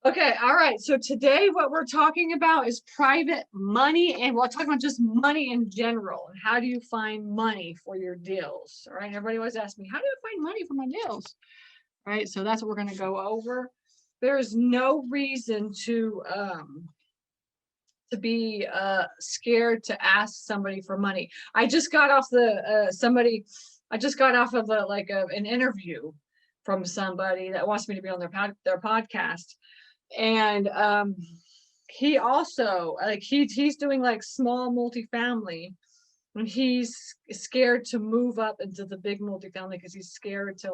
Okay, all right. So today what we're talking about is private money, and we'll talk about just money in general. And how do you find money for your deals? All right. Everybody always asks me, how do I find money for my deals? All right. So that's what we're going to go over. There's no reason to be scared to ask somebody for money. I just got off I just got off of an interview from somebody that wants me to be on their podcast, and he also he's doing like small multifamily, and he's scared to move up into the big multifamily because he's scared to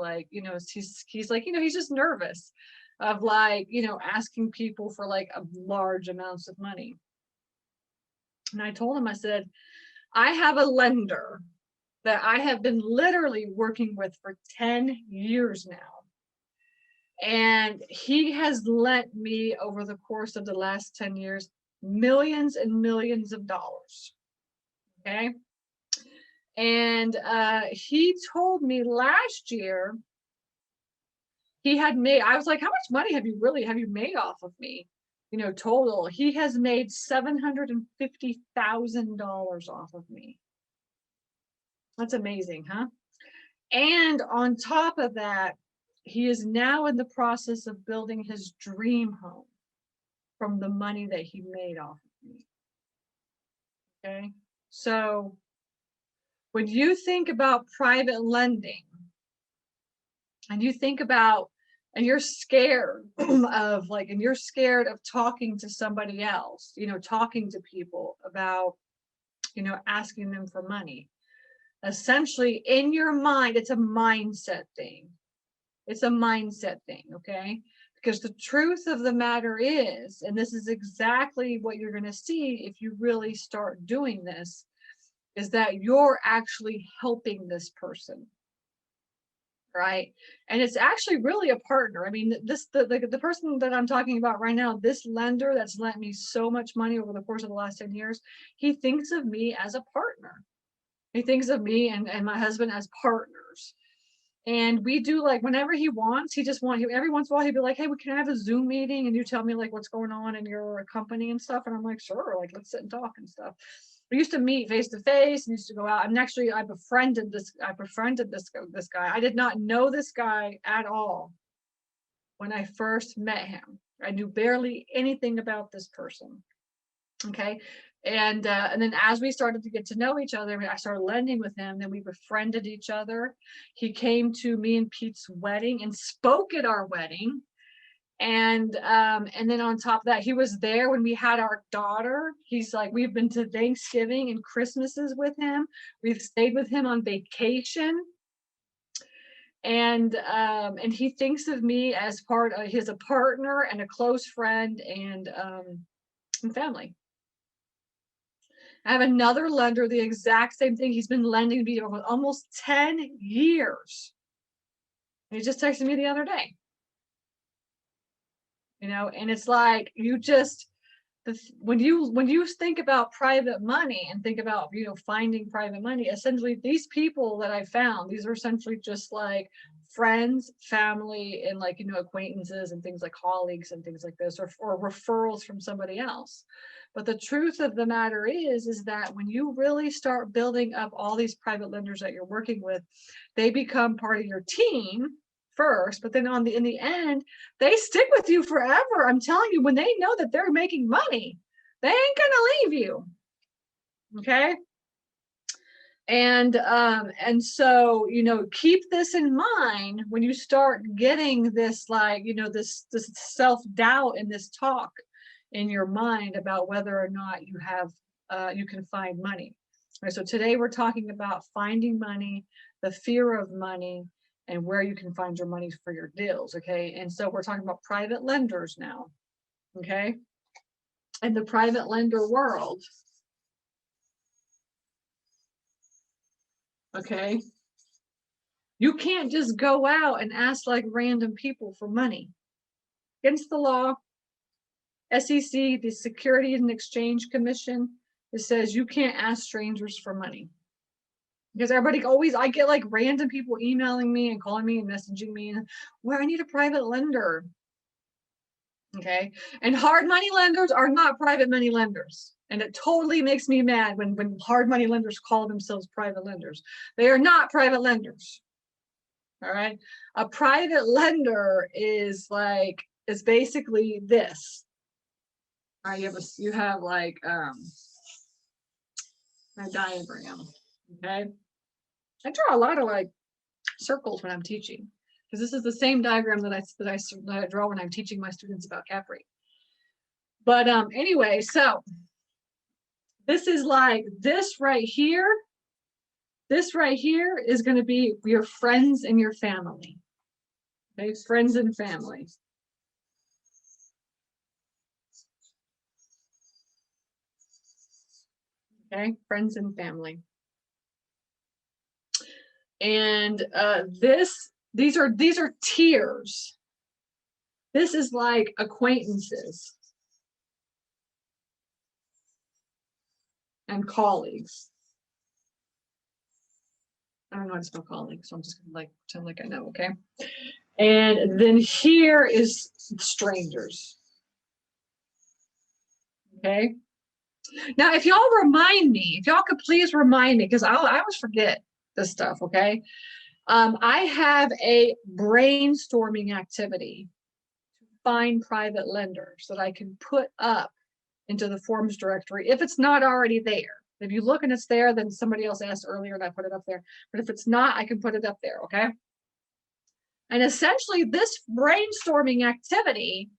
he's like he's just nervous of asking people for like a large amounts of money. And I told him, I said, I have a lender that I have been literally working with for 10 years now. And he has lent me over the course of the last 10 years, millions and millions of dollars. Okay. And he told me last year I was like, how much money have you made off of me? Total. He has made $750,000 off of me. That's amazing, huh? And on top of that, he is now in the process of building his dream home from the money that he made off of me. Okay. So when you think about private lending and you think about, and you're scared you're scared of talking to somebody else, talking to people about, asking them for money. Essentially, in your mind, it's a mindset thing. It's a mindset thing, okay? Because the truth of the matter is, and this is exactly what you're going to see if you really start doing this, is that you're actually helping this person, right? And it's actually really a partner. I mean, the person that I'm talking about right now, this lender that's lent me so much money over the course of the last 10 years, he thinks of me as a partner. He thinks of me and my husband as partners. And we do, like, whenever he wants, every once in a while he'd be like, hey, can I have a Zoom meeting and you tell me like what's going on in your company and stuff? And I'm like, sure, like let's sit and talk and stuff. We used to meet face to face and used to go out. And actually I befriended this guy. I did not know this guy at all when I first met him. I knew barely anything about this person. Okay. And then as we started to get to know each other, I started lending with him. Then we befriended each other. He came to me and Pete's wedding and spoke at our wedding. And then on top of that, he was there when we had our daughter. He's like, we've been to Thanksgiving and Christmases with him. We've stayed with him on vacation. And he thinks of me as part of a partner and a close friend and family. I have another lender, the exact same thing. He's been lending me over almost 10 years. And he just texted me the other day. And it's like, when you think about private money and think about, finding private money, essentially these people that I found, these are essentially just like friends, family, and acquaintances and things like colleagues and things like this, or referrals from somebody else. But the truth of the matter is that when you really start building up all these private lenders that you're working with, they become part of your team first, but then in the end, they stick with you forever. I'm telling you, when they know that they're making money, they ain't gonna leave you. Okay. And so, keep this in mind when you start getting this, this self-doubt and this talk in your mind about whether or not you can find money. All right, so today we're talking about finding money, the fear of money, and where you can find your money for your deals. Okay. And so we're talking about private lenders now. Okay. In the private lender world. Okay. You can't just go out and ask like random people for money. Against the law. SEC, the Securities and Exchange Commission, it says you can't ask strangers for money. Because I get like random people emailing me and calling me and messaging me, and where I need a private lender. Okay. And hard money lenders are not private money lenders. And it totally makes me mad when hard money lenders call themselves private lenders. They are not private lenders. All right. A private lender is basically this. All right, you have like a diagram. Okay. I draw a lot of like circles when I'm teaching, because this is the same diagram that I draw when I'm teaching my students about cap rate. But anyway, so this is like this right here. This right here is going to be your friends and your family. Okay, friends and family. Okay, friends and family. And these are tiers. This is like acquaintances and colleagues. I don't know how to spell colleagues, so I'm just gonna like pretend like I know, okay? And then here is strangers. Okay. Now, if y'all remind me, if y'all could please remind me, because I always forget this stuff, okay? I have a brainstorming activity to find private lenders that I can put up into the forms directory if it's not already there. If you look and it's there, then somebody else asked earlier and I put it up there. But if it's not, I can put it up there, okay? And essentially, this brainstorming activity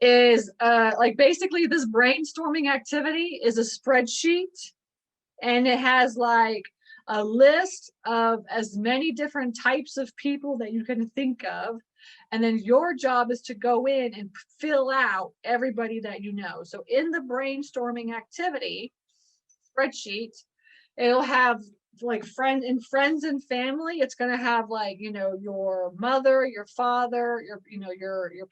is like basically this brainstorming activity is a spreadsheet, and it has like a list of as many different types of people that you can think of. And then your job is to go in and fill out everybody that you know. So in the brainstorming activity spreadsheet, it'll have like friends and family. It's going to have like, your mother, your father, your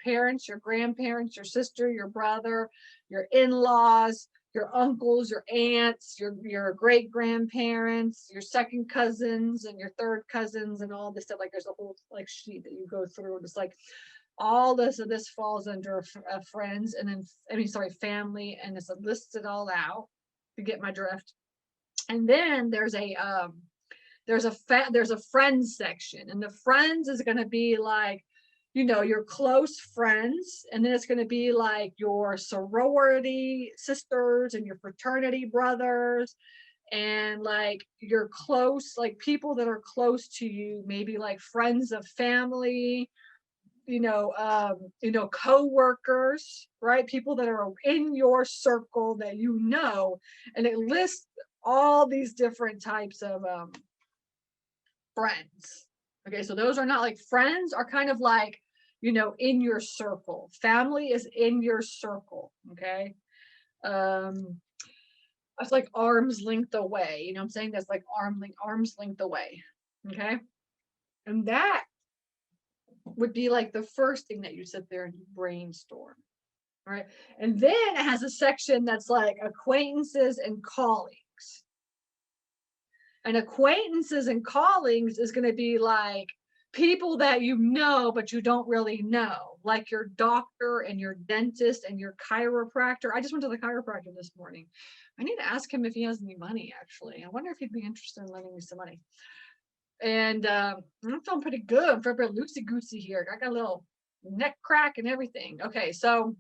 parents, your grandparents, your sister, your brother, your in-laws, your uncles, your aunts, your great grandparents, your second cousins and your third cousins and all this stuff. Like there's a whole like sheet that you go through. It's like all this, so this falls under friends, and then family, and it's listed all out to get my drift. And then there's a friends section, and the friends is going to be like, your close friends, and then it's going to be like your sorority sisters and your fraternity brothers, and like your close, like people that are close to you, maybe like friends of family, co-workers, right? People that are in your circle that and it lists all these different types of friends. Okay, so those are not like friends are kind of like, in your circle. Family is in your circle, okay? It's like arm's length away, you know what I'm saying? That's like arm's length away, okay? And that would be like the first thing that you sit there and brainstorm. All right. And then it has a section that's like acquaintances and colleagues. And acquaintances and colleagues is going to be like people that you know, but you don't really know, like your doctor and your dentist and your chiropractor. I just went to the chiropractor this morning. I need to ask him if he has any money, actually. I wonder if he'd be interested in lending me some money. And I'm feeling pretty good. I'm feeling pretty loosey-goosey here. I got a little neck crack and everything. Okay, so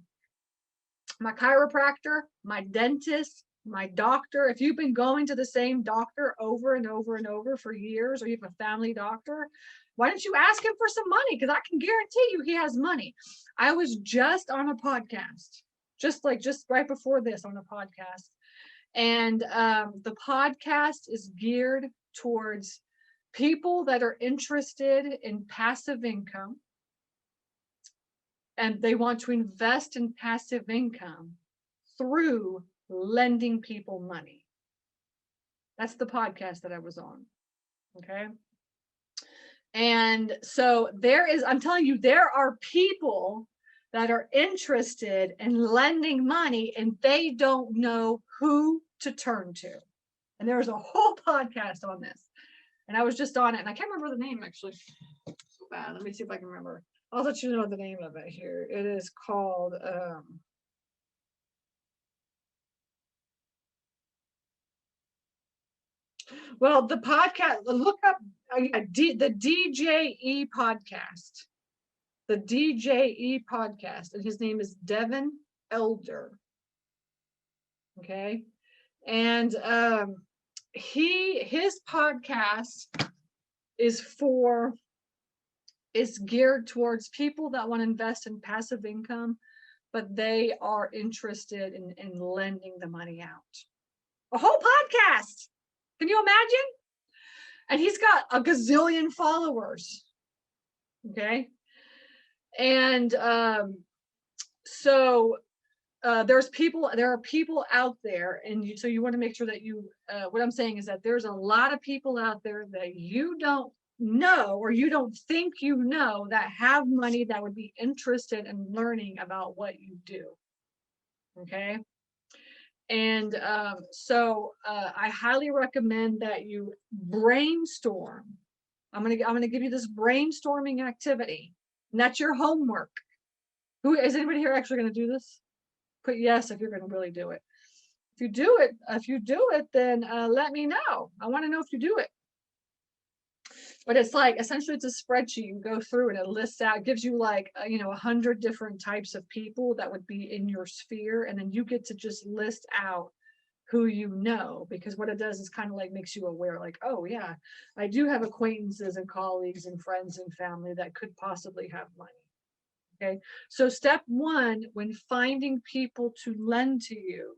my chiropractor, my dentist, my doctor. If you've been going to the same doctor over and over and over for years, or you have a family doctor, why don't you ask him for some money? Because I can guarantee you he has money. I was just on a podcast, just right before this on a podcast. And the podcast is geared towards people that are interested in passive income, and they want to invest in passive income through lending people money. That's the podcast that I was on. Okay. And so I'm telling you, there are people that are interested in lending money and they don't know who to turn to. And there's a whole podcast on this. And I was just on it, and I can't remember the name actually. So bad. Let me see if I can remember. I'll let you know the name of it here. It is called well, the podcast, look up the DJE podcast. The DJE podcast, and his name is Devin Elder. Okay. And his podcast is geared towards people that want to invest in passive income, but they are interested in lending the money out. A whole podcast. Can you imagine? And he's got a gazillion followers. Okay. And so there are people out there, and so you want to make sure that what I'm saying is that there's a lot of people out there that you don't know, or you don't think you know, that have money that would be interested in learning about what you do. Okay. And so I highly recommend that you brainstorm. I'm gonna give you this brainstorming activity, and that's your homework. Who is anybody here actually going to do this? Put yes if you're going to really do it. If you do it, then let me know. I want to know if you do it. But it's like, essentially, it's a spreadsheet. You go through and it lists out, gives you like 100 different types of people that would be in your sphere, and then you get to just list out who you know, because what it does is kind of like makes you aware, like, oh yeah, I do have acquaintances and colleagues and friends and family that could possibly have money. Okay, so step one when finding people to lend to you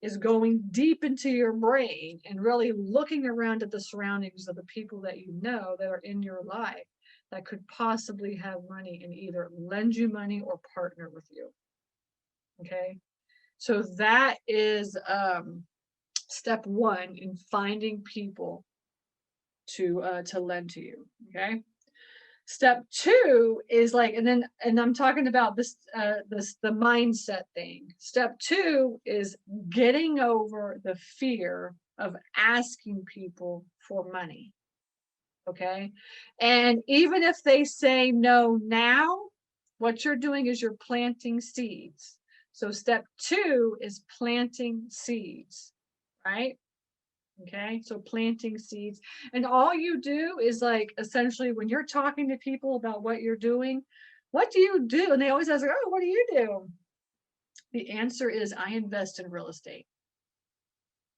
is going deep into your brain and really looking around at the surroundings of the people that you know that are in your life that could possibly have money and either lend you money or partner with you. Okay, so that is step one in finding people to lend to you. Okay. Step two is like, and I'm talking about the mindset thing. Step two is getting over the fear of asking people for money. Okay. And even if they say no now, what you're doing is you're planting seeds. So step two is planting seeds, right? Okay, so planting seeds. And all you do is, like, essentially when you're talking to people about what you're doing, what do you do? And they always ask, like, oh, what do you do? The answer is, I invest in real estate.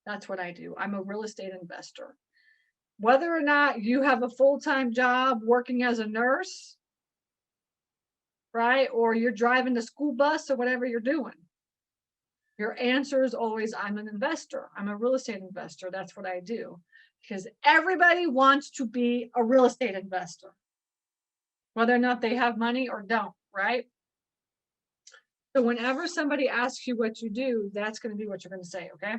That's what I do. I'm a real estate investor. Whether or not you have a full-time job working as a nurse, right? Or you're driving the school bus or whatever you're doing. Your answer is always, I'm an investor. I'm a real estate investor. That's what I do. Because everybody wants to be a real estate investor, whether or not they have money or don't, right? So whenever somebody asks you what you do, that's going to be what you're going to say, okay?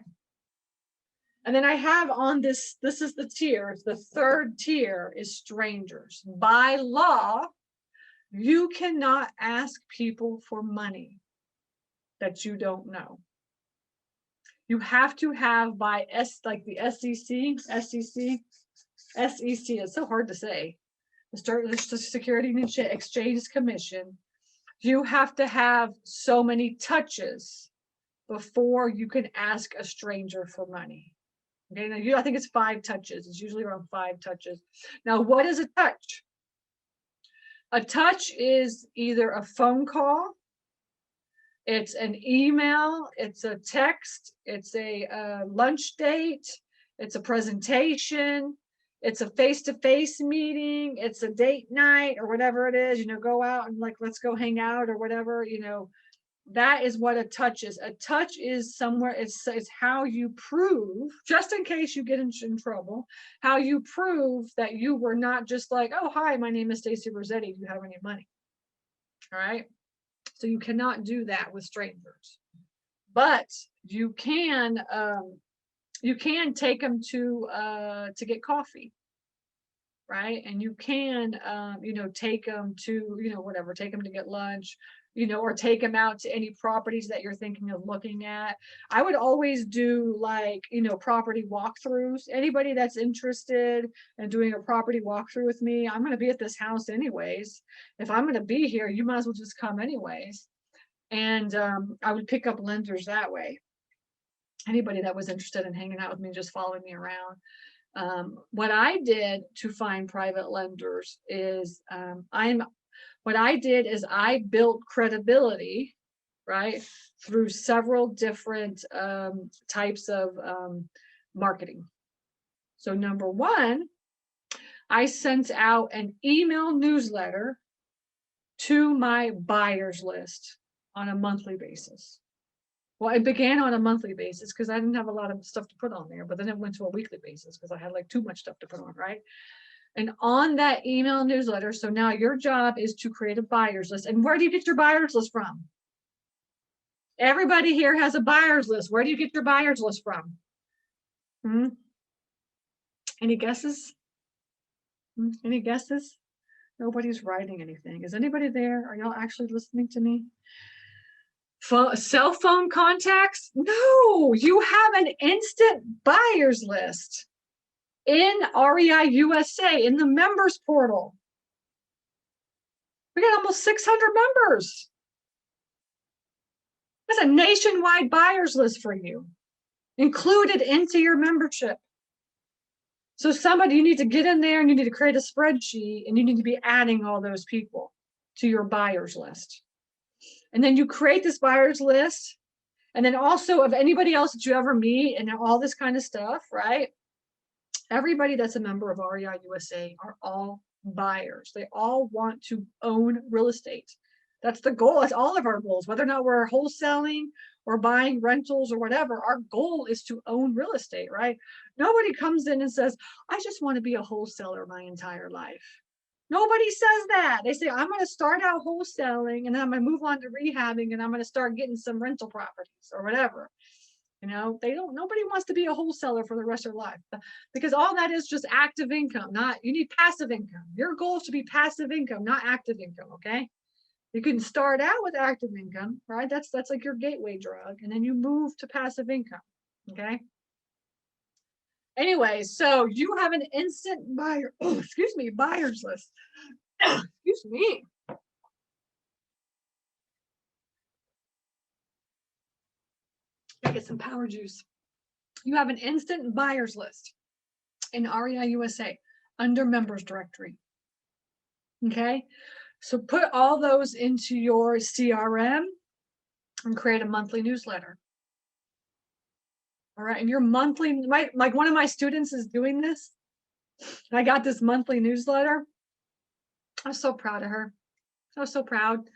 And then I have on this is the tier. The third tier is strangers. By law, you cannot ask people for money that you don't know. You have to have by like the SEC. It's so hard to say. The Security and Exchange Commission. You have to have so many touches before you can ask a stranger for money. Okay, now I think it's 5 touches. It's usually around 5 touches. Now, what is a touch? A touch is either a phone call, it's an email, it's a text, it's a lunch date, it's a presentation, it's a face-to-face meeting, it's a date night or whatever it is, go out and like, let's go hang out or whatever, that is what a touch is. A touch is somewhere, it's how you prove, just in case you get in trouble, how you prove that you were not just like, oh, hi, my name is Stacy Rossetti. Do you have any money? All right. So you cannot do that with strangers, but you can take them to get coffee. right? And you can, take them to, whatever, take them to get lunch, or take them out to any properties that you're thinking of looking at. I would always do like, property walkthroughs. Anybody that's interested in doing a property walkthrough with me, I'm going to be at this house anyways. If I'm going to be here, you might as well just come anyways. And I would pick up lenders that way. Anybody that was interested in hanging out with me, just following me around. What I did to find private lenders is I built credibility, right, through several different types of marketing. So number one, I sent out an email newsletter to my buyers list on a monthly basis. Well, it began on a monthly basis because I didn't have a lot of stuff to put on there, but then it went to a weekly basis because I had like too much stuff to put on, right? And on that email newsletter, so now your job is to create a buyer's list. And where do you get your buyer's list from? Everybody here has a buyer's list. Where do you get your buyer's list from? Any guesses? Any guesses? Nobody's writing anything. Is anybody there? Are y'all actually listening to me? Cell phone contacts? No, you have an instant buyer's list in REI USA in the members portal. We got almost 600 members. That's a nationwide buyer's list for you, included into your membership. So you need to get in there and you need to create a spreadsheet and you need to be adding all those people to your buyer's list. And then you create this buyer's list. And then also of anybody else that you ever meet and all this kind of stuff, right? Everybody that's a member of REI USA are all buyers. They all want to own real estate. That's the goal. That's all of our goals, whether or not we're wholesaling or buying rentals or whatever. Our goal is to own real estate, right? Nobody comes in and says, I just want to be a wholesaler my entire life. Nobody says that. They say, I'm going to start out wholesaling and then I'm going to move on to rehabbing and I'm going to start getting some rental properties or whatever. Nobody wants to be a wholesaler for the rest of their life because all that is just active income. You need passive income. Your goal is to be passive income, not active income. Okay. You can start out with active income, right? That's like your gateway drug. And then you move to passive income. Okay. Anyway, so you have an instant buyer's list. Excuse me. I get some power juice. You have an instant buyer's list in REI USA under members directory. Okay. So put all those into your CRM and create a monthly newsletter. All right. And your monthly, like one of my students is doing this. I got this monthly newsletter. I was so proud of her. I was so proud.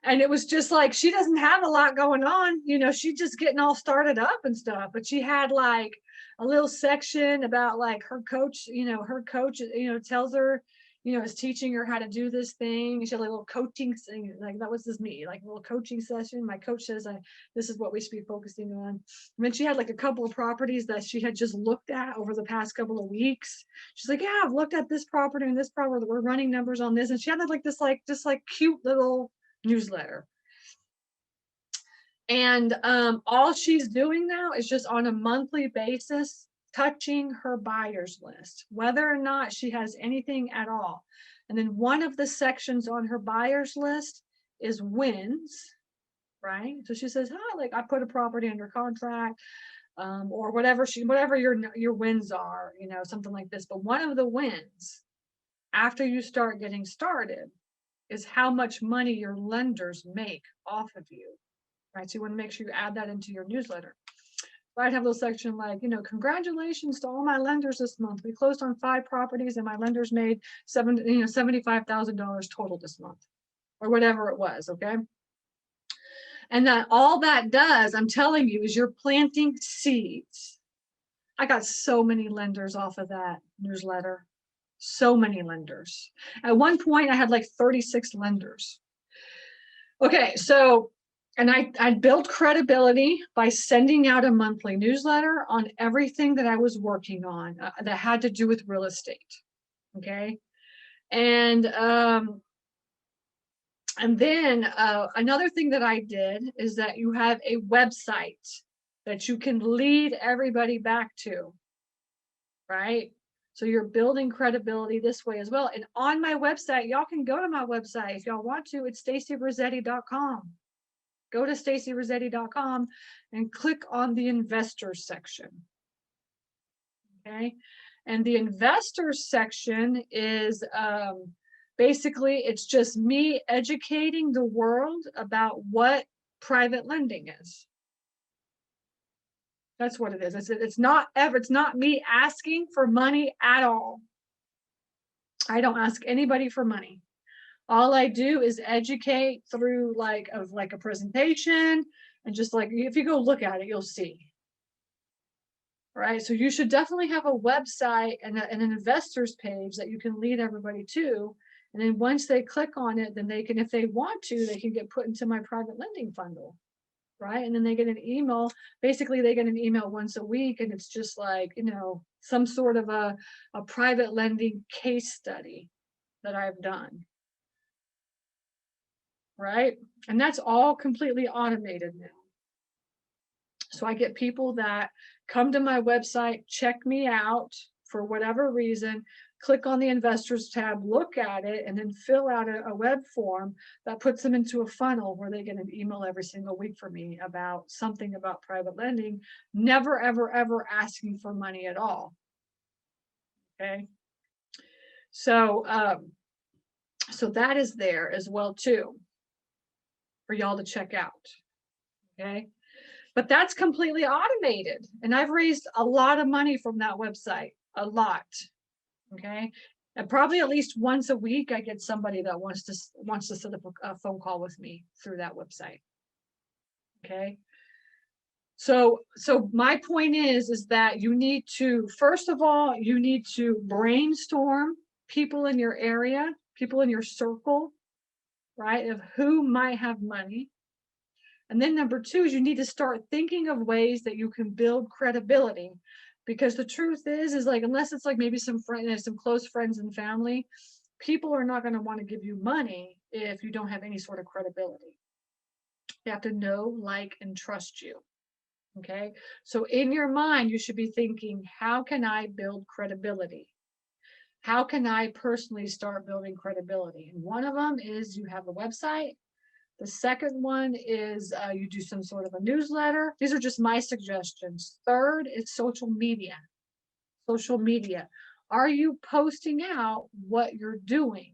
And it was just like, she doesn't have a lot going on. She's just getting all started up and stuff. But she had like a little section about like her coach, tells her, is teaching her how to do this thing. She had like a little coaching thing, like that was just me, like a little coaching session. My coach says, this is what we should be focusing on. And then she had like a couple of properties that she had just looked at over the past couple of weeks. She's like, yeah, I've looked at this property and this property. We're running numbers on this. And she had like this, just cute little newsletter. And all she's doing now is just on a monthly basis touching her buyer's list, whether or not she has anything at all. And then one of the sections on her buyer's list is wins, right? So she says, like I put a property under contract, or whatever your wins are, something like this. But one of the wins after you start getting started is how much money your lenders make off of you, right? So you want to make sure you add that into your newsletter. I'd have a little section like, congratulations to all my lenders this month. We closed on 5 properties and my lenders made $75,000 total this month, or whatever it was. Okay. And that all that does, I'm telling you, is you're planting seeds. I got so many lenders off of that newsletter. So many lenders. At one point, I had like 36 lenders. Okay, so, and I built credibility by sending out a monthly newsletter on everything that I was working on that had to do with real estate, Okay. And then another thing that I did is that you have a website that you can lead everybody back to, right? So you're building credibility this way as well. And on my website, y'all can go to my website if y'all want to. It's stacyrossetti.com. Go to stacyrossetti.com and click on the investors section. Okay. And the investors section is basically, it's just me educating the world about what private lending is. That's what it is. It's not me asking for money at all. I don't ask anybody for money. All I do is educate through like a presentation, and just like, if you go look at it, you'll see. Right. So you should definitely have a website and an investors page that you can lead everybody to. And then once they click on it, then they can, if they want to, they can get put into my private lending funnel. Right. And then they get an email. Basically, they get an email once a week. And it's just like, some sort of a private lending case study that I've done. Right. And that's all completely automated now. So I get people that come to my website, check me out for whatever reason, click on the investors tab, look at it, and then fill out a web form that puts them into a funnel where they get an email every single week from me about something about private lending, never, ever, ever asking for money at all. Okay. So that is there as well too for y'all to check out. Okay. But that's completely automated. And I've raised a lot of money from that website, a lot. Okay. And probably at least once a week, I get somebody that wants to set up a phone call with me through that website. Okay. So my point is that you need to, first of all, you need to brainstorm people in your area, people in your circle, right, of who might have money. And then number two is you need to start thinking of ways that you can build credibility, because the truth is like, unless it's like maybe some close friends and family, people are not going to want to give you money if you don't have any sort of credibility. They have to know, like, and trust you. Okay. So in your mind, you should be thinking, how can I build credibility? How can I personally start building credibility? And one of them is you have a website. The second one is you do some sort of a newsletter. These are just my suggestions. Third is social media. Social media. Are you posting out what you're doing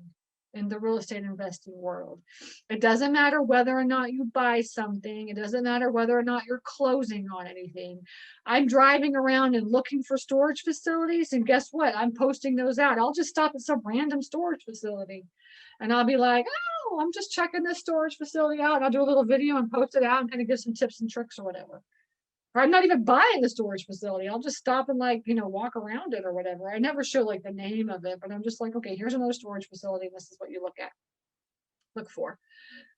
in the real estate investing world? It doesn't matter whether or not you buy something. It doesn't matter whether or not you're closing on anything. I'm driving around and looking for storage facilities, and guess what? I'm posting those out. I'll just stop at some random storage facility and I'll be like, oh, I'm just checking this storage facility out. And I'll do a little video and post it out and kind of give some tips and tricks or whatever. Or I'm not even buying the storage facility. I'll just stop and walk around it or whatever. I never show like the name of it, but I'm just like, okay, here's another storage facility. And this is what you look for.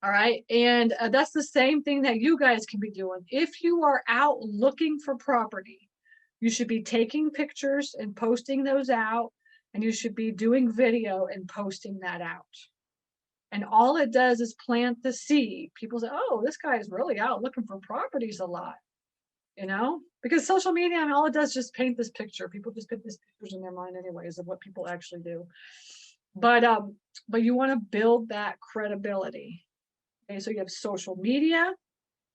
All right. And that's the same thing that you guys can be doing. If you are out looking for property, you should be taking pictures and posting those out, and you should be doing video and posting that out. And all it does is plant the seed. People say, oh, this guy is really out looking for properties a lot, because social media, all it does is just paint this picture. People just put these pictures in their mind anyways of what people actually do. But you want to build that credibility. Okay, so you have social media.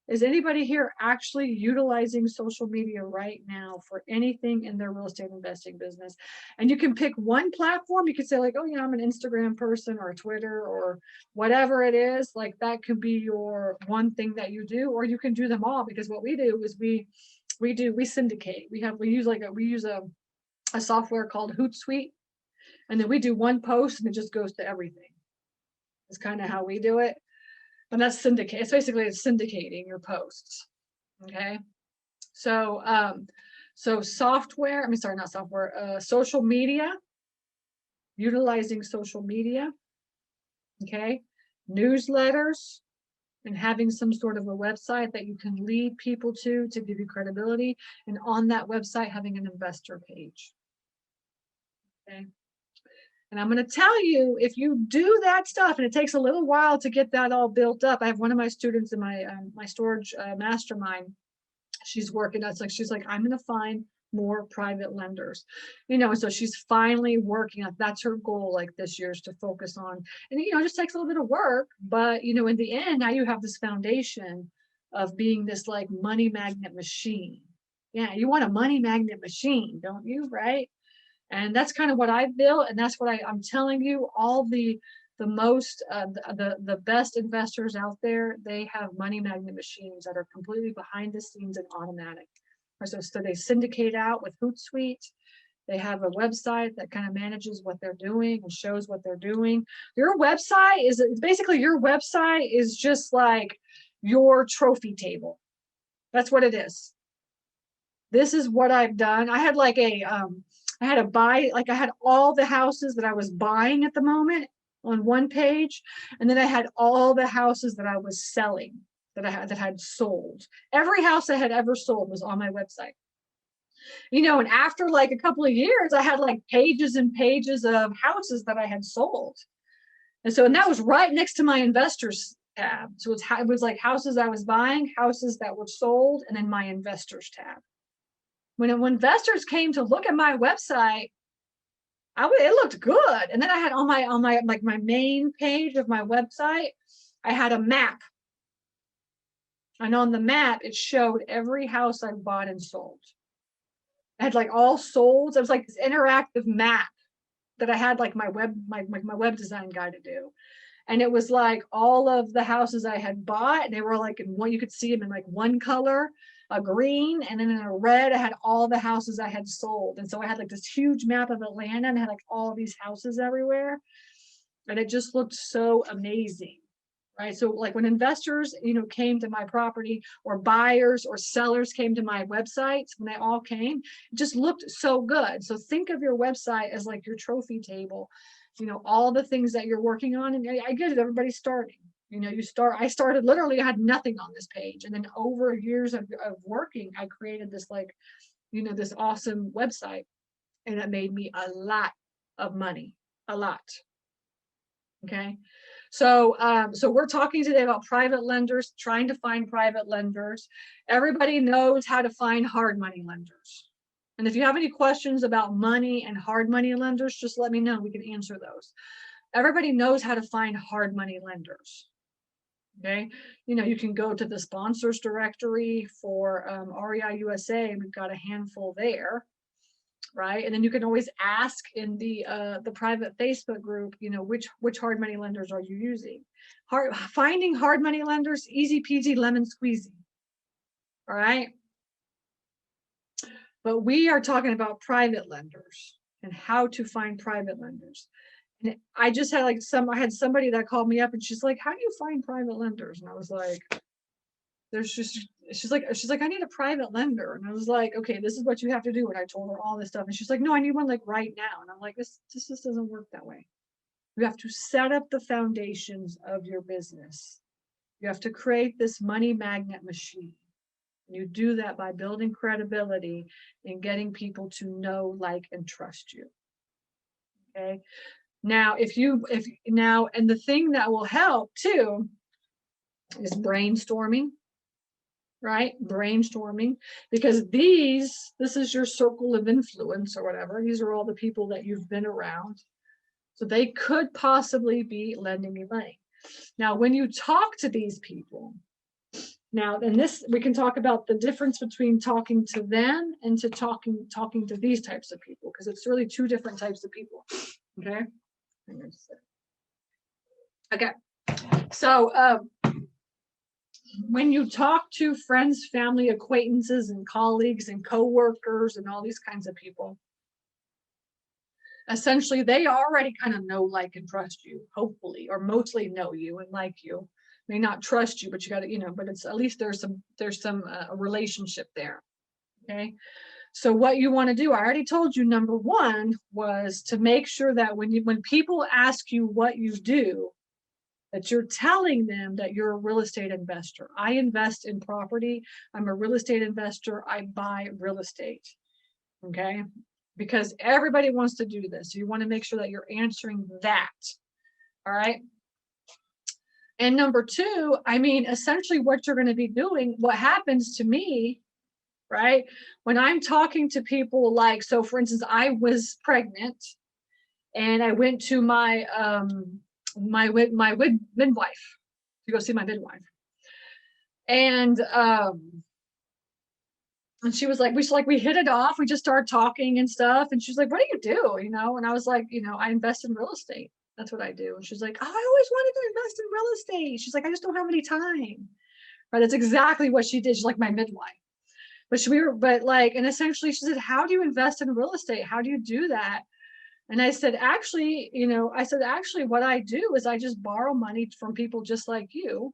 Is anybody here actually utilizing social media right now for anything in their real estate investing business? And you can pick one platform. You could say like, oh yeah, I'm an Instagram person or a Twitter or whatever it is. Like that could be your one thing that you do, or you can do them all, because what we do is we syndicate. We use a software called Hootsuite, and then we do one post and it just goes to everything. It's kind of how we do it. And that's syndicate. It's basically syndicating your posts. Okay. So, social media, utilizing social media. Okay. Newsletters, and having some sort of a website that you can lead people to give you credibility. And on that website, having an investor page. Okay. And I'm going to tell you, if you do that stuff, and it takes a little while to get that all built up. I have one of my students in my my storage mastermind. She's working. That's like she's like, I'm going to find more private lenders, so she's finally working on, that's her goal, like this year, is to focus on. And it just takes a little bit of work, but in the end, now you have this foundation of being this like money magnet machine. Yeah, you want a money magnet machine, don't you? Right? And that's kind of what I've built, and that's what I'm telling you. All the most the best investors out there, they have money magnet machines that are completely behind the scenes and automatic. So they syndicate out with Hootsuite. They have a website that kind of manages what they're doing and shows what they're doing. Your website is basically, your website is just like your trophy table. That's what it is. This is what I've done. I had like I had all the houses that I was buying at the moment on one page, and then I had all the houses that I was selling, that had sold. Every house I had ever sold was on my website. And after like a couple of years, I had like pages and pages of houses that I had sold. And that was right next to my investors tab. So it was like houses I was buying, houses that were sold, and then my investors tab. When investors came to look at my website, it looked good. And then I had on my like my main page of my website, I had a map. And on the map, it showed every house I bought and sold. I had like all sold. It was like this interactive map that I had like my web design guy to do. And it was like all of the houses I had bought, and they were like in one, you could see them in like one color, a green, and then in a red, I had all the houses I had sold. And so I had like this huge map of Atlanta, and I had like all these houses everywhere. And it just looked so amazing. Right. So like when investors, came to my property, or buyers or sellers came to my websites, when they all came, it just looked so good. So think of your website as like your trophy table, all the things that you're working on. And I get it, everybody's starting. I started literally, I had nothing on this page. And then over years of working, I created this like, this awesome website. And it made me a lot of money, a lot. Okay. So we're talking today about private lenders, trying to find private lenders. Everybody knows how to find hard money lenders. And if you have any questions about money and hard money lenders, just let me know. We can answer those. Everybody knows how to find hard money lenders. Okay. You can go to the sponsors directory for REI USA. We've got a handful there. Right. And then you can always ask in the private Facebook group, which hard money lenders are you using? Finding hard money lenders, easy peasy lemon squeezy. All right. But we are talking about private lenders and how to find private lenders. And I just had I had somebody that called me up, and she's like, how do you find private lenders? And I was like, she's like, I need a private lender. And I was like, okay, this is what you have to do. And I told her all this stuff. And she's like, no, I need one like right now. And I'm like, this just doesn't work that way. You have to set up the foundations of your business. You have to create this money magnet machine. And you do that by building credibility and getting people to know, like, and trust you. Okay. Now, and the thing that will help too is brainstorming. Right? Brainstorming, because this is your circle of influence or whatever. These are all the people that you've been around. So they could possibly be lending you money. Now, when you talk to these people, we can talk about the difference between talking to them and to talking to these types of people, because it's really two different types of people. Okay. Okay. So, when you talk to friends, family, acquaintances, and colleagues and coworkers and all these kinds of people, essentially they already kind of know, like, and trust you, hopefully, or mostly know you and like you. May not trust you, but you got to, but it's at least there's some relationship there. Okay. So what you want to do, I already told you, number one was to make sure that when people ask you what you do, that you're telling them that you're a real estate investor. I invest in property. I'm a real estate investor. I buy real estate. Okay. because everybody wants to do this. So you want to make sure that you're answering that. All right. And number two, I mean, essentially what you're going to be doing, what happens to me, right? When I'm talking to people, like, so for instance, I was pregnant and I went to my midwife to go see my midwife. And she was like, we hit it off. We just started talking and stuff. And she's like, what do you do? You know? And I was like, you know, I invest in real estate. That's what I do. And she's like, oh, I always wanted to invest in real estate. She's like, I just don't have any time. Right. That's exactly what she did. She's like my midwife. And essentially she said, how do you invest in real estate? How do you do that? And I said, actually, what I do is I just borrow money from people just like you.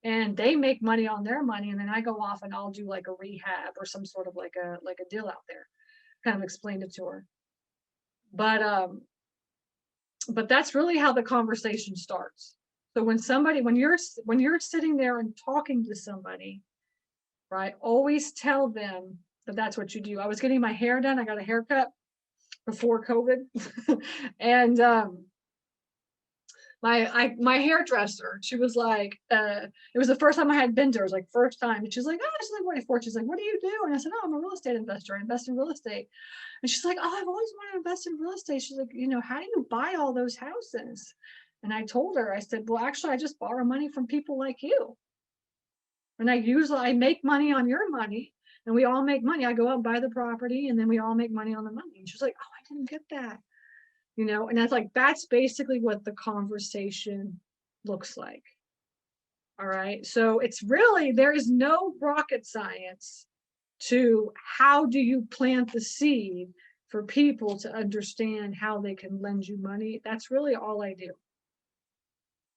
And they make money on their money, and then I go off and I'll do like a rehab or some sort of like a deal out there. Kind of explained it to her. But that's really how the conversation starts. So when you're sitting there and talking to somebody, right, always tell them that that's what you do. I was getting my hair done. I got a haircut before COVID. And my hairdresser, she was like, it was the first time I had been to her. It was like first time. And she's like, oh, she's like, what are you for? She's like, what do you do? And I said, oh, I'm a real estate investor. I invest in real estate. And she's like, oh, I've always wanted to invest in real estate. She's like, you know, how do you buy all those houses? And I told her, I said, well, actually, I just borrow money from people like you. And I make money on your money, and we all make money. I go out and buy the property, and then we all make money on the money. And she's like, oh, I didn't get that. You know, and that's basically what the conversation looks like. All right. So there is no rocket science to how do you plant the seed for people to understand how they can lend you money. That's really all I do.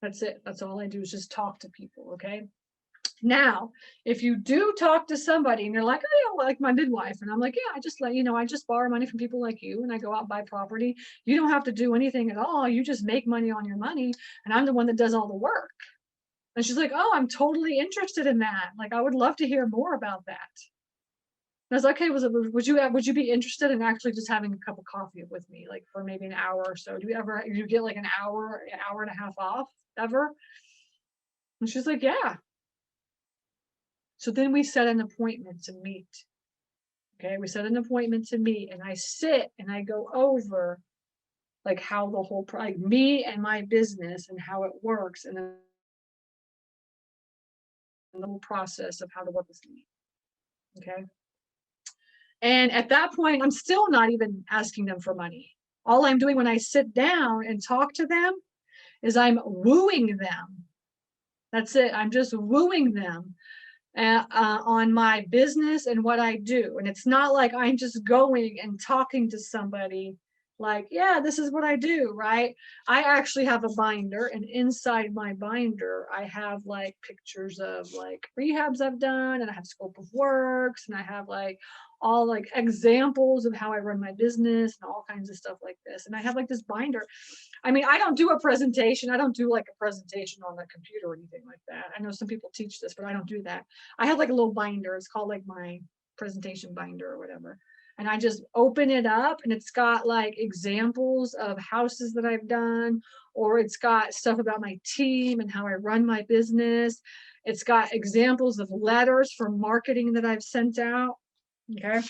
That's it. That's all I do is just talk to people. Okay. Now, if you do talk to somebody and you're like, oh, yeah, like my midwife, and I'm like, yeah, I just borrow money from people like you, and I go out and buy property. You don't have to do anything at all. You just make money on your money, and I'm the one that does all the work. And she's like, oh, I'm totally interested in that. Like, I would love to hear more about that. And I was like, okay, would you be interested in actually just having a cup of coffee with me, like for maybe an hour or so? Do you get like an hour and a half off ever? And she's like, yeah. So then we set an appointment to meet. Okay, we set an appointment to meet, and I sit and I go over like how the whole, like me and my business and how it works, and then the whole process of how to work with me. Okay. And at that point, I'm still not even asking them for money. All I'm doing when I sit down and talk to them is I'm wooing them. That's it. I'm just wooing them on my business and what I do. And it's not like I'm just going and talking to somebody like, yeah, this is what I do, right? I actually have a binder, and inside my binder, I have like pictures of like rehabs I've done, and I have scope of works, and I have like all like examples of how I run my business and all kinds of stuff like this. And I have like this binder. I mean, I don't do a presentation. I don't do like a presentation on the computer or anything like that. I know some people teach this, but I don't do that. I have like a little binder. It's called like my presentation binder or whatever. And I just open it up, and it's got like examples of houses that I've done, or it's got stuff about my team and how I run my business. It's got examples of letters for marketing that I've sent out. Okay.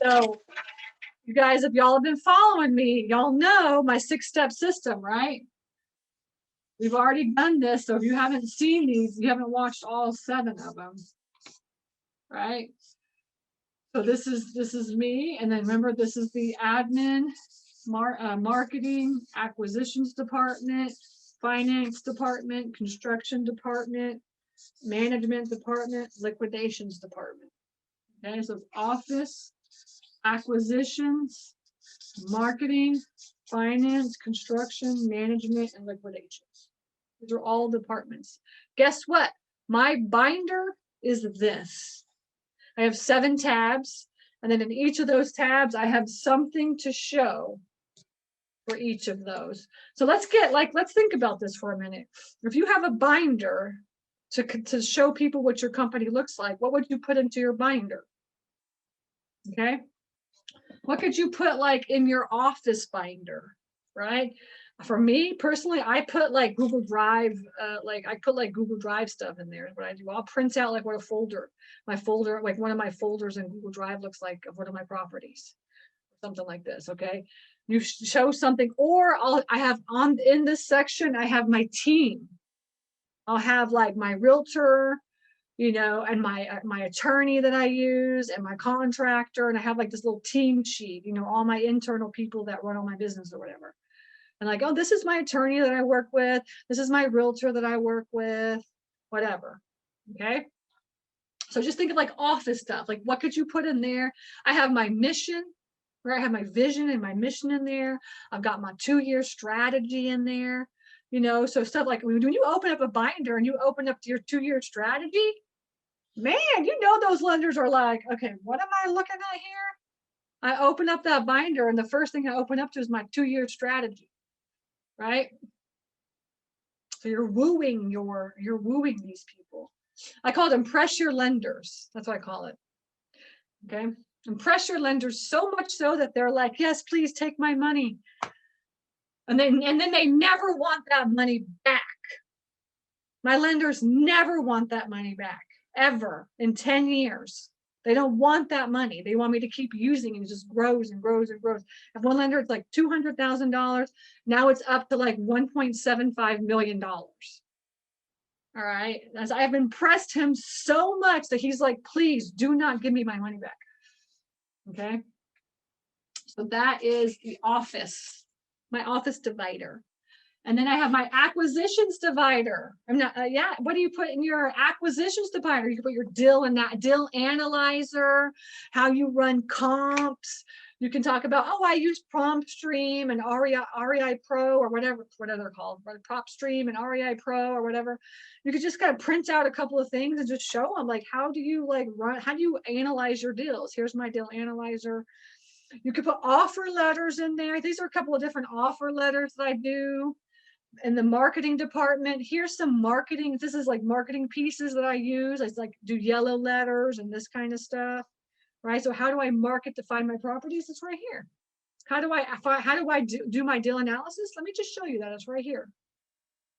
So you guys, if y'all have been following me, y'all know my 6-step system, right? We've already done this. So if you haven't seen these, you haven't watched all 7 of them, right? So this is me. And then remember, this is the admin, marketing, acquisitions department, finance department, construction department, management department, liquidations department. Okay, so it's office, acquisitions, marketing, finance, construction, management, and liquidations. These are all departments. Guess what? My binder is this. I have 7 tabs, and then in each of those tabs, I have something to show for each of those. So let's think about this for a minute. If you have a binder to show people what your company looks like, what would you put into your binder? Okay. What could you put like in your office binder, right? For me personally, I put like Google Drive, like I put like Google Drive stuff in there. Is what I do. I'll print out like what a folder, my folder, like one of my folders in Google Drive looks like of one of my properties, something like this. Okay, you show something, or I have on in this section, I have my team. I'll have like my realtor, you know, and my attorney that I use and my contractor, and I have like this little team sheet, you know, all my internal people that run all my business or whatever. And like, oh, this is my attorney that I work with. This is my realtor that I work with, whatever. Okay. So just think of like office stuff. Like, what could you put in there? I have my mission, where I have my vision and my mission in there. I've got my 2-year strategy in there, you know, so stuff like when you open up a binder and you open up your 2-year strategy, man, you know, those lenders are like, okay, what am I looking at here? I open up that binder and the first thing I open up to is my 2-year strategy, right? So you're wooing these people. I call them pressure lenders. That's what I call it. Okay. And pressure lenders so much so that they're like, yes, please take my money. And then they never want that money back. My lenders never want that money back, ever, in 10 years. They don't want that money. They want me to keep using it. It just grows and grows and grows. If one lender, it's like $200,000. Now it's up to like $1.75 million. All right. As I've impressed him so much that he's like, please do not give me my money back. Okay. So that is the office, my office divider. And then I have my acquisitions divider. I'm not, yeah. What do you put in your acquisitions divider? You can put your deal analyzer, how you run comps. You can talk about, oh, I use PromptStream and REI Pro or whatever they're called, PropStream and REI Pro or whatever. You could just kind of print out a couple of things and just show them like, how do you like run, how do you analyze your deals? Here's my deal analyzer. You could put offer letters in there. These are a couple of different offer letters that I do. In the marketing department, here's some marketing. This is like marketing pieces that I use. I like do yellow letters and this kind of stuff, right? So how do I market to find my properties? It's right here. How do I do my deal analysis? Let me just show you that. It's right here,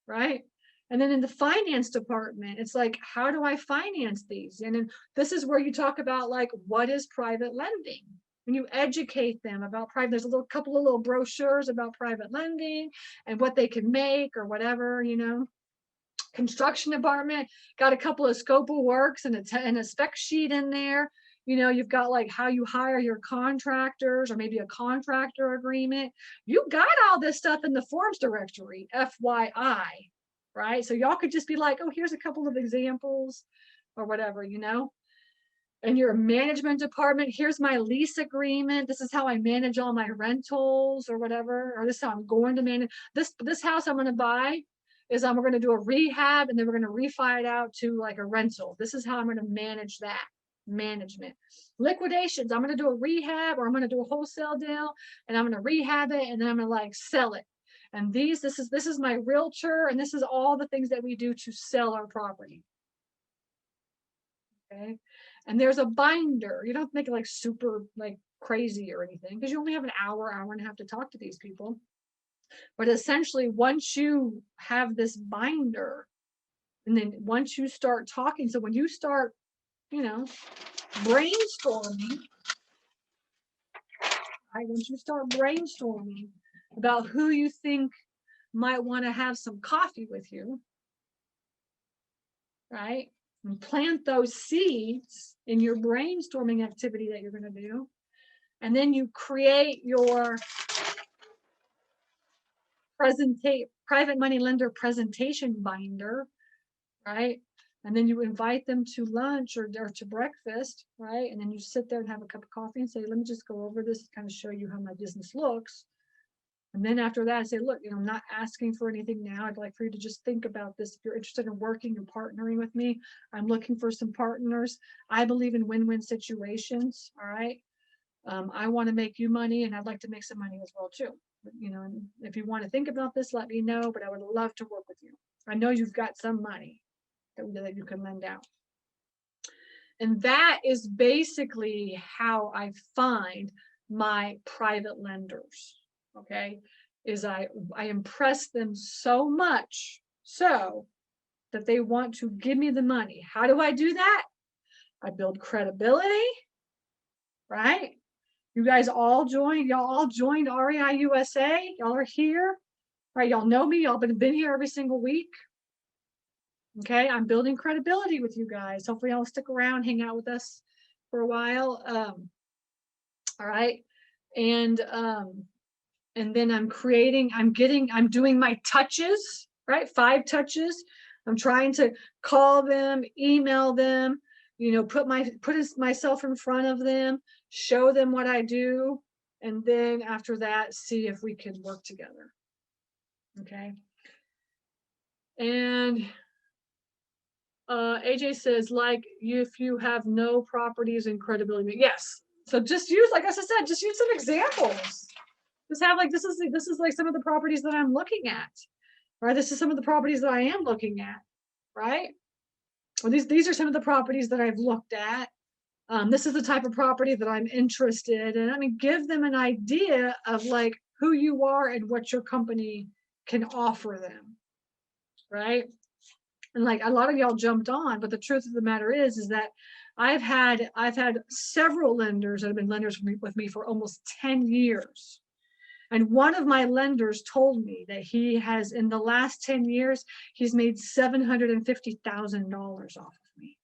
right? And then in the finance department, it's like, how do I finance these? And then this is where you talk about like, what is private lending? When you educate them about private, there's a couple of little brochures about private lending and what they can make or whatever, you know. Construction department, got a couple of scope of works and a spec sheet in there. You know, you've got like how you hire your contractors or maybe a contractor agreement. You got all this stuff in the forms directory, FYI, right? So y'all could just be like, oh, here's a couple of examples or whatever, you know. And your management department, here's my lease agreement. This is how I manage all my rentals or whatever, or this is how I'm going to manage this house I'm going to buy is we're going to do a rehab and then we're going to refi it out to like a rental. This is how I'm going to manage that management. Liquidations, I'm going to do a rehab or I'm going to do a wholesale deal and I'm going to rehab it and then I'm going to like sell it. And this is my realtor and this is all the things that we do to sell our property. Okay. And there's a binder. You don't make it like super like crazy or anything because you only have an hour and a half to talk to these people. But essentially, once you have this binder, and then once you start talking, so when you start, you know, brainstorming, right? Once you start brainstorming about who you think might want to have some coffee with you, right? And plant those seeds in your brainstorming activity that you're going to do. And then you create your private money lender presentation binder, right? And then you invite them to lunch or to breakfast, right? And then you sit there and have a cup of coffee and say, let me just go over this, kind of show you how my business looks. And then after that, I say, look, you know, I'm not asking for anything now. I'd like for you to just think about this. If you're interested in working and partnering with me, I'm looking for some partners. I believe in win-win situations. All right. I want to make you money and I'd like to make some money as well too. You know, and if you want to think about this, let me know, but I would love to work with you. I know you've got some money that you can lend out. And that is basically how I find my private lenders, okay, is I impress them so much so that they want to give me the money. How do I do that? I build credibility, right? You guys all joined, y'all all joined REI USA. Y'all are here, right? Y'all know me, y'all been here every single week. Okay, I'm building credibility with you guys. Hopefully y'all stick around, hang out with us for a while. All right. And then I'm doing my touches, right? 5 touches. I'm trying to call them, email them, put myself in front of them, show them what I do, and then after that, see if we can work together. Okay. And AJ says, like, if you have no properties and credibility. Yes. So just use, like I said, just use some examples. Just have like, this is like some of the properties that I'm looking at, right? This is some of the properties that I am looking at, right? Well, these are some of the properties that I've looked at. This is the type of property that I'm interested in. I mean, give them an idea of like who you are and what your company can offer them, right? And like a lot of y'all jumped on, but the truth of the matter is that I've had several lenders that have been lenders with me for almost 10 years. And one of my lenders told me that he has, in the last 10 years, he's made $750,000 off of me.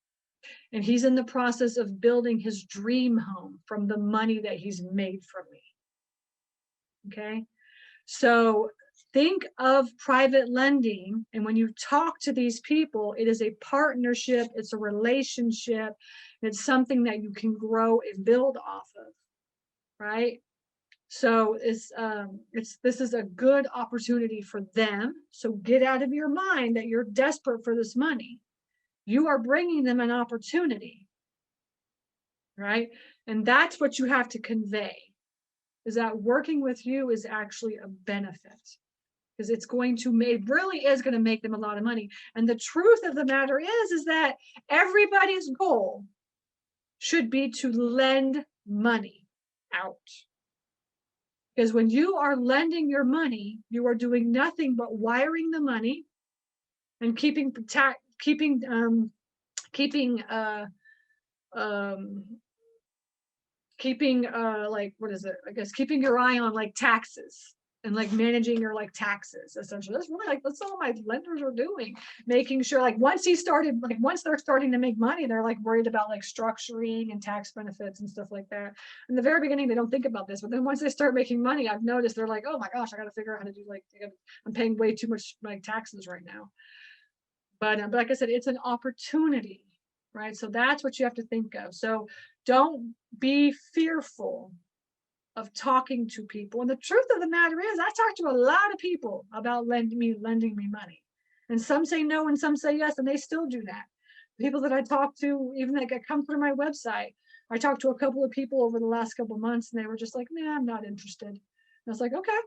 And he's in the process of building his dream home from the money that he's made from me. Okay. So think of private lending. And when you talk to these people, it is a partnership, it's a relationship, it's something that you can grow and build off of. Right. So this is a good opportunity for them. So get out of your mind that you're desperate for this money. You are bringing them an opportunity, right? And that's what you have to convey, is that working with you is actually a benefit, because it really is going to make them a lot of money. And the truth of the matter is that everybody's goal should be to lend money out. Because when you are lending your money, you are doing nothing but wiring the money and keeping like, what is it? I guess keeping your eye on like taxes and like managing your like taxes, essentially. That's all my lenders are doing, making sure like once they're starting to make money, they're like worried about like structuring and tax benefits and stuff like that. In the very beginning, they don't think about this, but then once they start making money, I've noticed they're like, oh my gosh, I got to figure out how to do I'm paying way too much like taxes right now. But like I said, it's an opportunity, right? So that's what you have to think of. So don't be fearful of talking to people. And the truth of the matter is, I talk to a lot of people about lending me money. And some say no and some say yes, and they still do that. People that I talk to, even that come through my website, I talked to a couple of people over the last couple of months, and they were just like, nah, I'm not interested. And I was like, okay.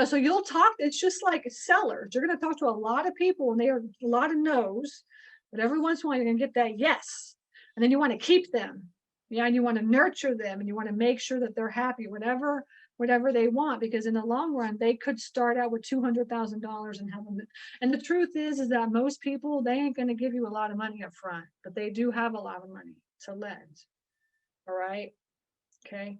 So you'll talk, it's just like sellers. You're going to talk to a lot of people, and they are a lot of no's, but every once in a while you're going to get that yes. And then you want to keep them. Yeah, and you want to nurture them, and you want to make sure that they're happy, whatever they want, because in the long run, they could start out with $200,000 and have them. And the truth is that most people, they ain't going to give you a lot of money up front, but they do have a lot of money to lend. All right. Okay.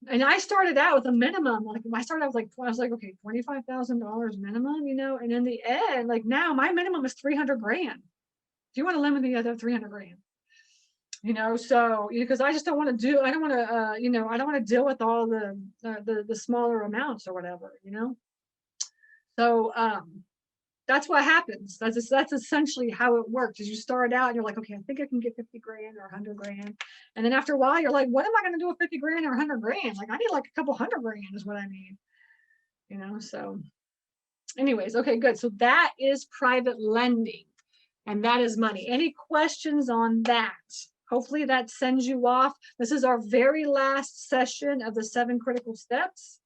And I started out with a minimum, like I was like, okay, $25,000 minimum, and in the end, like now my minimum is 300 grand. If you want to limit the other 300 grand, so because I just don't want to I don't want to deal with all the smaller amounts or whatever, So that's what happens. That's essentially how it works. Is you start out and you're like, okay, I think I can get 50 grand or 100 grand, and then after a while you're like, what am I going to do with 50 grand or 100 grand? Like I need like a couple hundred grand is what I need, So, anyways, okay, good. So that is private lending, and that is money. Any questions on that? Hopefully that sends you off. This is our very last session of the 7 critical steps.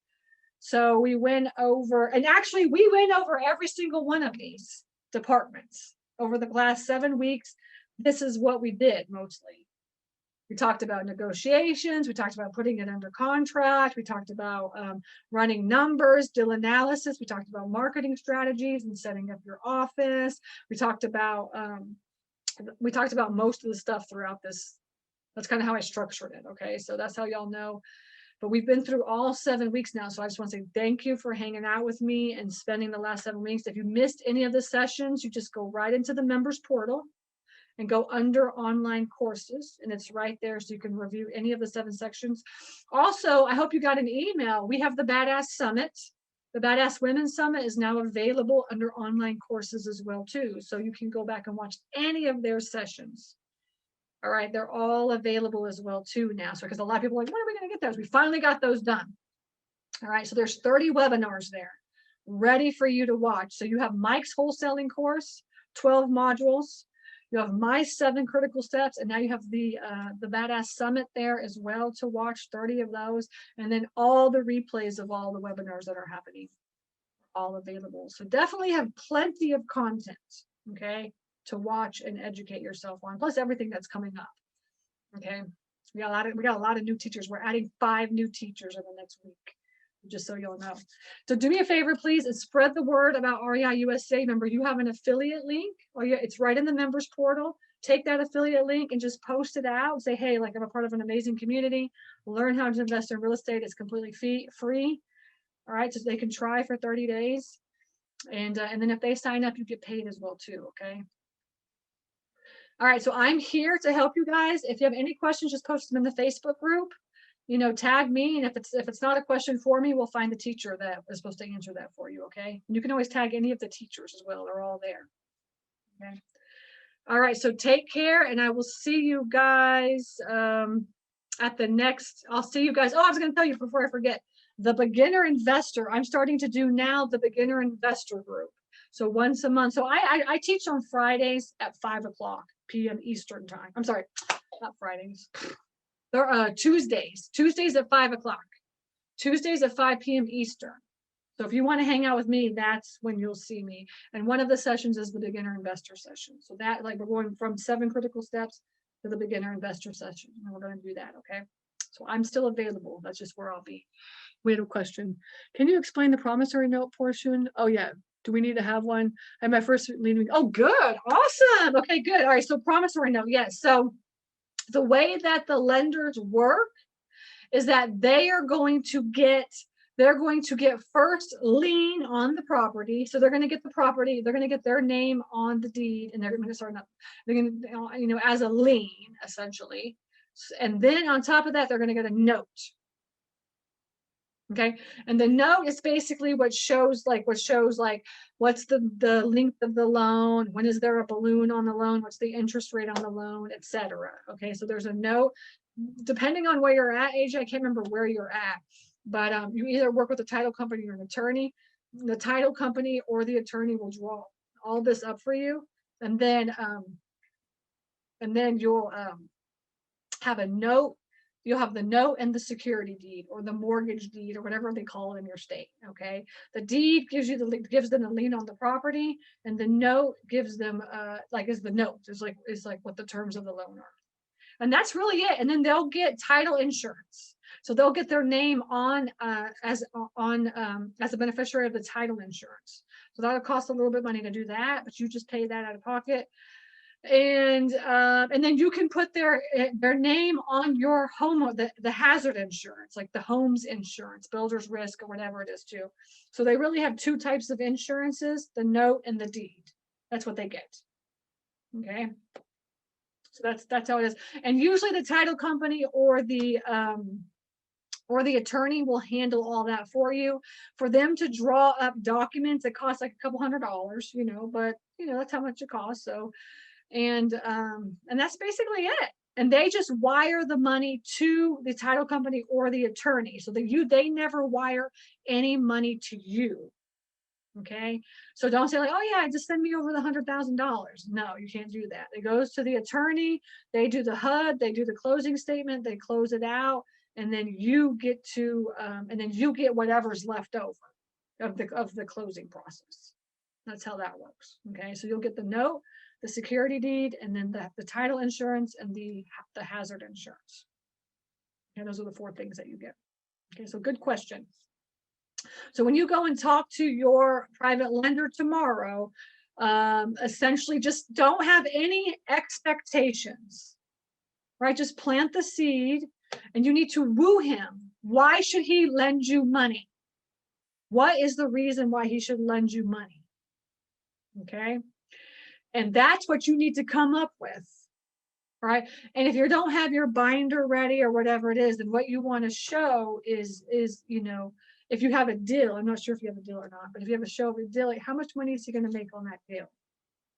So we went over every single one of these departments over the last 7 weeks. This is what we did mostly. We talked about negotiations. We talked about putting it under contract. We talked about running numbers, deal analysis. We talked about marketing strategies and setting up your office. We talked about most of the stuff throughout this. That's kind of how I structured it. Okay, so that's how y'all know. But we've been through all 7 weeks now. So I just want to say thank you for hanging out with me and spending the last 7 weeks. If you missed any of the sessions, you just go right into the members portal and go under online courses, and it's right there so you can review any of the 7 sections. Also, I hope you got an email. We have the Badass Summit. The Badass Women's Summit is now available under online courses as well too. So you can go back and watch any of their sessions. All right, they're all available as well too now. So because a lot of people are like, when are we going to get those? We finally got those done. All right, so there's 30 webinars there ready for you to watch. So you have Mike's wholesaling course, 12 modules. You have my 7 critical steps, and now you have the Badass Summit there as well to watch, 30 of those, and then all the replays of all the webinars that are happening, all available. So definitely have plenty of content, okay, to watch and educate yourself on, plus everything that's coming up, okay. We got a lot of new teachers. We're adding 5 new teachers in the next week, just so you'll know. So do me a favor, please, and spread the word about REI USA. Remember, you have an affiliate link, or it's right in the members portal. Take that affiliate link and just post it out. Say, hey, like I'm a part of an amazing community. Learn how to invest in real estate. It's completely free. All right, so they can try for 30 days. And then if they sign up, you get paid as well too, okay? All right, so I'm here to help you guys. If you have any questions, just post them in the Facebook group. You know, tag me, and if it's not a question for me, we'll find the teacher that is supposed to answer that for you, okay? And you can always tag any of the teachers as well. They're all there, okay? All right, so take care, and I will see you guys at the next, I'll see you guys. Oh, I was going to tell you before I forget, the beginner investor, I'm starting to do now the beginner investor group. So once a month. So I teach on Fridays at 5:00 p.m. Eastern time. I'm sorry, not Fridays. There are Tuesdays at 5:00, Tuesdays at 5 p.m. Eastern. So if you want to hang out with me, that's when you'll see me. And one of the sessions is the beginner investor session. So that, like, we're going from 7 critical steps to the beginner investor session, and we're going to do that. Okay. So I'm still available. That's just where I'll be. We had a question. Can you explain the promissory note portion? Oh yeah. Do we need to have one? I had my first meeting. Oh, good. Awesome. Okay, good. All right. So promissory note. Yes. So the way that the lenders work is that they're going to get first lien on the property. So they're going to get the property, they're going to get their name on the deed, and they're going to start up, they're going to, you know, as a lien essentially. And then on top of that, they're going to get a note. Okay, and the note is basically what shows like what's the length of the loan, when is there a balloon on the loan, what's the interest rate on the loan, etc. Okay, so there's a note depending on where you're at, AJ. I can't remember where you're at, but you either work with a title company or an attorney. The title company or the attorney will draw all this up for you, and then you'll have a note. You'll have the note and the security deed or the mortgage deed or whatever they call it in your state. Okay, the deed gives them the lien on the property, and the note gives them is the note. It's like what the terms of the loan are, and that's really it. And then they'll get title insurance, so they'll get their name on as a beneficiary of the title insurance. So that'll cost a little bit of money to do that, but you just pay that out of pocket. And then you can put their name on your home, the hazard insurance, like the home's insurance, builder's risk, or whatever it is too. So they really have 2 types of insurances: the note and the deed. That's what they get. Okay, so that's how it is. And usually the title company or the attorney will handle all that for you. For them to draw up documents, it costs like a couple $100, you know, but you know that's how much it costs. So. And that's basically it. And they just wire the money to the title company or the attorney, so that they never wire any money to you. Okay, so don't say like, oh yeah, just send me over the $100,000. No, you can't do that. It goes to the attorney. They do the HUD. They do the closing statement. They close it out, and then you get whatever's left over of the closing process. That's how that works. Okay, so you'll get the note, the security deed, and then the title insurance and the hazard insurance. And those are the 4 things that you get. Okay, so good question. So when you go and talk to your private lender tomorrow, essentially just don't have any expectations, right? Just plant the seed, and you need to woo him. Why should he lend you money? What is the reason why he should lend you money? Okay. And that's what you need to come up with. Right. And if you don't have your binder ready or whatever it is, then what you want to show is, you know, if you have a deal, I'm not sure if you have a deal or not, but if you have a show of a deal, like how much money is he going to make on that deal?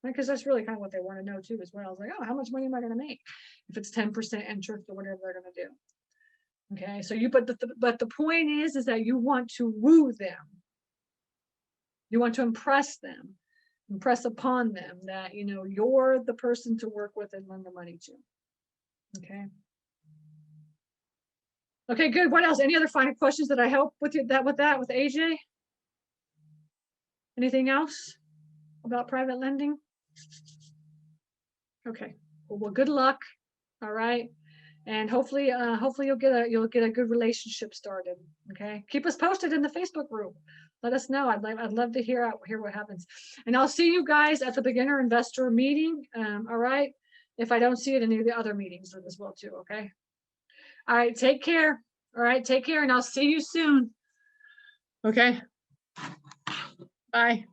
Because that's really kind of what they want to know too, as well. It's like, oh, how much money am I going to make if it's 10% interest or whatever they're going to do? Okay, so but the point is that you want to woo them. You want to impress them, impress upon them that, you know, you're the person to work with and lend the money to. Okay. Okay, good. What else? Any other final questions that I help with you with AJ? Anything else about private lending? Okay. Well, good luck. All right. And hopefully you'll get a good relationship started. Okay. Keep us posted in the Facebook group. Let us know. I'd love to hear what happens. And I'll see you guys at the beginner investor meeting. All right. If I don't see it in any of the other meetings as well too. Okay. All right. Take care. All right. Take care, and I'll see you soon. Okay. Bye.